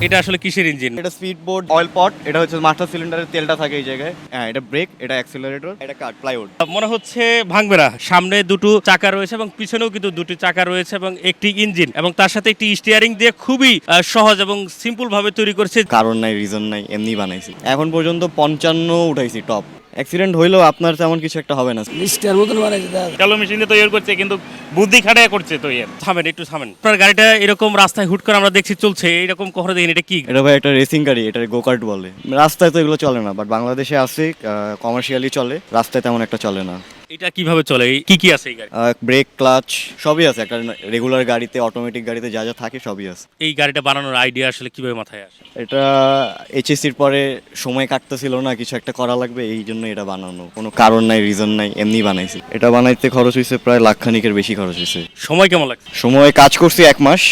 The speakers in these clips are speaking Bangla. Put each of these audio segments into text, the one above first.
এটা আসলে কিসের ইঞ্জিন? এটা স্পিড বোর্ড অয়েল পট, এটা হচ্ছে মাস্টার সিলিন্ডারের তেলটা থাকে এই জায়গায়। হ্যাঁ, এটা ব্রেক, এটা অ্যাক্সিলারেটর, এটা কাট প্লাইউড। মনে হচ্ছে ভাঙবে না। সামনে দুটো চাকা রয়েছে এবং পিছনেও কিন্তু দুটি চাকা রয়েছে এবং একটি ইঞ্জিন এবং তার সাথে একটি স্টিয়ারিং দিয়ে খুবই সহজ এবং সিম্পল ভাবে তৈরি করেছে। কারণ নাই, রিজন নাই, এমনি বানাইছি। এখন পর্যন্ত 55 উঠাইছি টপ। অ্যাক্সিডেন্ট হইলেও আপনার তেমন কিছু একটা হবে না। লিস্টার মতন বানাইছে দাদা। চালু মেশিনে তৈরি করছে কিন্তু বুদ্ধি খাটায় করছে তৈরি। থামেন, একটু থামেন। আপনার গাড়িটা এরকম রাস্তায় হুট করে আমরা দেখছি চলছে, এরকম কখনো দেখিনি। এটা কি? এটা ভাই একটা রেসিং গাড়ি, এটা গোকার্ট বলে। রাস্তায় তো এগুলো চলে না, বাট বাংলাদেশে আছে, কমার্শিয়ালি চলে, রাস্তায় তেমন একটা চলে না। এটা কিভাবে চলে? কি কি আছে এই গাড়ি? ব্রেক, ক্লাচ সবই আছে। একটা রেগুলার গাড়িতে, অটোমেটিক গাড়িতে যা যা থাকে সবই আছে। এই গাড়িটা বানানোর আইডিয়া আসলে কিভাবে মাথায় আসে? এটা এইচএসসির পরে সময় কাটতেছিল না, কিছু একটা করা লাগবে, এই জন্য এটা বানানো। কোনো কারণ নাই, রিজন নাই, এমনি বানাইছি। এটা বানাইতে খরচ হয়েছে প্রায় লাখখানিকের বেশি খরচ হয়েছে। সময় কেমন লাগছে? সময় কাজ করছি 1 মাস,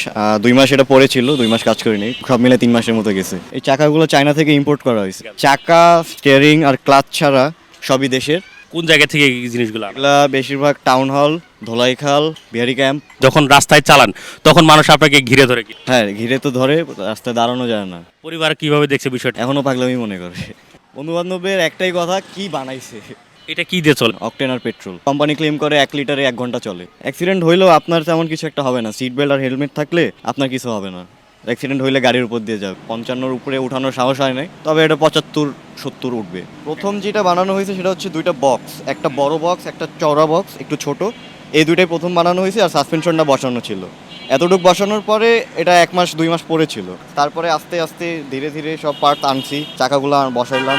2 মাস এটা পড়েছিল, 2 মাস কাজ করিনি, সব মিলে 3 মাসের মতো গেছে। এই চাকাগুলো চায়না থেকে ইম্পোর্ট করা হয়েছে। চাকা, স্টিয়ারিং আর ক্লাচ ছাড়া সবই দেশের। কোন জায়গা থেকে এই জিনিসগুলো আনা? এগুলা বেশিরভাগ town hall, Dholaikhal, Bihari camp. যখন রাস্তায় চালান তখন মানুষ আপনাকে ঘিরে ধরে কি? হ্যাঁ, ঘিরে তো ধরে, রাস্তায় দাঁড়ানো যায় না। পরিবার কিভাবে দেখছে বিষয়টা? এখনো পাগলামি মনে করে। বন্ধু বান্ধবের একটাই কথা, কি বানাইছে। এটা কি দিয়ে চলে? অকটেন আর পেট্রোল। কোম্পানি ক্লেম করে 1 লিটারে 1 ঘন্টা চলে। অ্যাক্সিডেন্ট হইলেও আপনার তেমন কিছু একটা হবে না। সিট বেল্ট আর হেলমেট থাকলে আপনার কিছু হবে না। অ্যাক্সিডেন্ট হইলে গাড়ির উপর দিয়ে যাবে। 55-র উপরে উঠানোর সাহস হয় নাই, তবে এটা 75-70 উঠবে। প্রথম যেটা বানানো হয়েছে সেটা হচ্ছে 2টা বক্স, একটা বড় বক্স, একটা চওড়া বক্স, একটু ছোট। এই দুইটাই প্রথম বানানো হয়েছে, আর সাসপেনশনটা বসানো ছিল। এতটুকু বসানোর পরে এটা 1 মাস 2 মাস পড়েছিল। তারপরে আস্তে আস্তে ধীরে ধীরে সব পার্ট আনছি, চাকাগুলো বসাইলাম,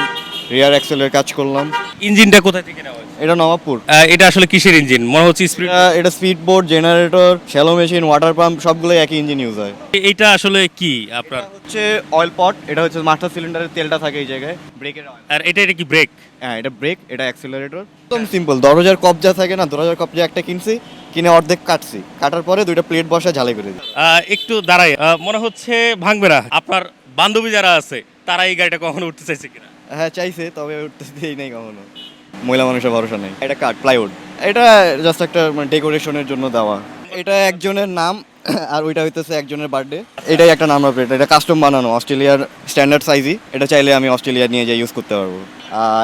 রিয়ার অ্যাক্সেলের কাজ করলাম। ইঞ্জিনটা কোথা থেকে নেওয়া হয়েছে? এটা নবাবপুর। এটা আসলে কিসের ইঞ্জিন? মনে হচ্ছে স্পিড। এটা speed board, generator, shallow machine, water pump সবগুলোই একই ইঞ্জিন ইউজ হয়। এইটা আসলে কি আপনার? এটা হচ্ছে অয়েল পট, এটা হচ্ছে মাস্টার সিলিন্ডারের তেলটা থাকে এই জায়গায়, ব্রেকের অয়েল। আর এটা কি ব্রেক? হ্যাঁ, এটা ব্রেক, এটা অ্যাক্সিলারেটর। একদম সিম্পল। দরজার কবজা থাকে না, দরজার কবজা একটা কিনছি, কিনে অর্ধেক কাটছি, কাটার পরে 2টা প্লেট বসা ঝালাই করে দিই। একটু দাঁড়াই, মনে হচ্ছে ভাঙবে না। আপনার বান্ধবী যারা আছে তারা এই গাড়িটা কখনো উঠতে চাইছে কিনা? হ্যাঁ, চাইছে, তবে উঠতে দিই নাই কখনো। মহিলা মানুষের ভরসা নেই। এটা কাট প্লাইউড, এটা জাস্ট একটা ডেকোরেশনের জন্য দেওয়া। এটা একজনের নাম, আর ওইটা হইতেছে একজনের বার্থডে। এটাই একটা নাম্বার প্লেট, এটা কাস্টম বানানো, অস্ট্রেলিয়ার স্ট্যান্ডার্ড সাইজই। এটা চাইলে আমি অস্ট্রেলিয়া নিয়ে যাই, ইউজ করতে পারবো।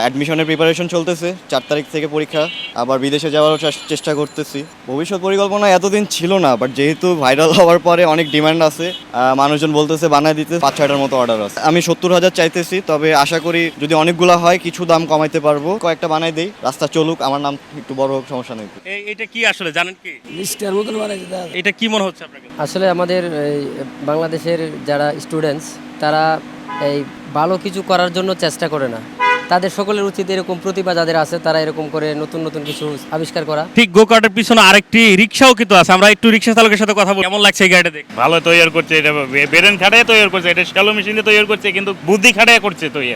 অ্যাডমিশনের প্রিপারেশন চলতেছে, 4 তারিখ থেকে পরীক্ষা। আবার বিদেশে যাওয়ারও চেষ্টা করতেছি। ভবিষ্যৎ পরিকল্পনা এতদিন ছিল না, বাট যেহেতু ভাইরাল হওয়ার পরে অনেক ডিমান্ড আছে, মানুষজন বলতেছে বানায় দিতে। 5-6টার মতো অর্ডার আছে। আমি 70,000 চাইতেছি, তবে আশা করি যদি অনেকগুলো হয় কিছু দাম কমাইতে পারবো। কয়েকটা বানাই দেই, রাস্তা চলুক, আমার নাম একটু বড় হোক, সমস্যা নেই। এটা কি আসলে জানেন কি? লিস্টার মতন বানাইছে দাদা। এটা কি মনে হচ্ছে আপনাকে? আসলে আমাদের এই বাংলাদেশের যারা স্টুডেন্টস, তারা এই ভালো কিছু করার জন্য চেষ্টা করে না। তাদের সকলের উচিত এরকম প্রতিভা যাদের আছে তারা এরকম করে নতুন নতুন কিছু আবিষ্কার করা। ঠিক গোকার্টের পিছনে আরেকটি রিক্সাও কিন্তু আছে। আমরা একটু রিক্সা চালকের সাথে কথা বলি। কেমন লাগছে এই গাড়িটা দেখে? ভালো তৈরি করছে, এটা ব্রেন খাটায় তৈরি করছে, এটা শ্যালো মেশিনে তৈরি করছে কিন্তু বুদ্ধি খাটায় করছে তৈরি।